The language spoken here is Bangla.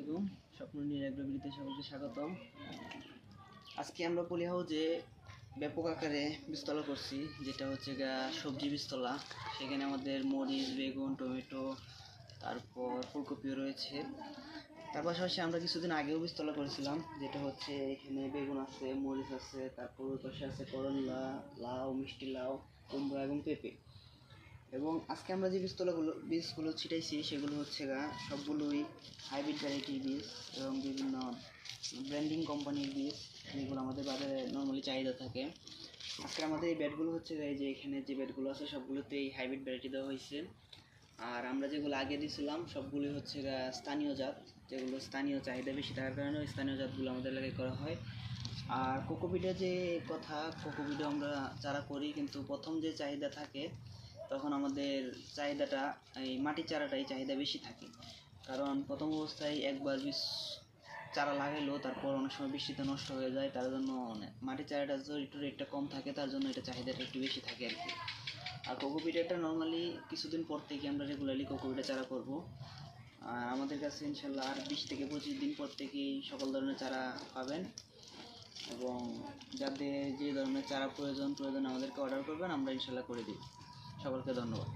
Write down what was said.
আলাইকুম, স্বপ্ন নিয়ে এগ্রোবিডিতে সকলকে স্বাগতম। আজকে আমরা পলি হাউজে ব্যাপক আকারে বীজতলা করছি, যেটা হচ্ছে সবজি বীজতলা। সেখানে আমাদের মরিচ, বেগুন, টমেটো, তারপর ফুলকপিও রয়েছে। তার পাশাপাশি আমরা কিছুদিন আগেও বীজতলা করেছিলাম, যেটা হচ্ছে এখানে বেগুন আছে, মরিচ আছে, তারপর ওই পাশে আছে করলা, লাউ, মিষ্টি লাউ, কুমড়া এবং পেঁপে। এবং আজকে আমরা যে বীজগুলো ছিটাইছি সেগুলো হচ্ছে সবগুলোই হাইব্রিড ভ্যারাইটির বীজ এবং বিভিন্ন ব্র্যান্ডিং কোম্পানির বীজ, যেগুলো আমাদের বাজারে নর্মালি চাহিদা থাকে। আজকে আমাদের এই ব্যাটগুলো হচ্ছে এই যে এখানে যে ব্যাটগুলো আছে সবগুলোতেই হাইব্রিড ভ্যারাইটি দেওয়া হয়েছে। আর আমরা যেগুলো আগে দিয়েছিলাম সবগুলোই হচ্ছে স্থানীয় জাত, যেগুলো স্থানীয় চাহিদা বেশি থাকার কারণে ওই স্থানীয় জাতগুলো আমাদের এলাকায় করা হয়। আর কোকোপিটের যে কথা, কোকোপিটে আমরা চারা করি, কিন্তু প্রথম যে চাহিদা থাকে তখন আমাদের চাহিদাটা এই মাটির চারাটাই চাহিদা বেশি থাকে। কারণ প্রথম অবস্থায় একবার বীজ চারা লাগাইলেও তারপর অনেক সময় বৃষ্টিতে নষ্ট হয়ে যায়, তার জন্য মাটির চারাটা একটু রেটটা কম থাকে, তার জন্য এটা চাহিদাটা একটু বেশি থাকে আর কি। আর কোকোপিটটা নর্মালি কিছুদিন পর থেকে আমরা রেগুলারলি কোকোপিটে চারা করব। আর আমাদের কাছে ইনশাল্লাহ আর 20 থেকে 25 দিন পর থেকেই সকল ধরনের চারা পাবেন। এবং যাদের যে ধরনের চারা প্রয়োজন আমাদেরকে অর্ডার করবেন, আমরা ইনশাল্লাহ করে দিই। সকলকে ধন্যবাদ।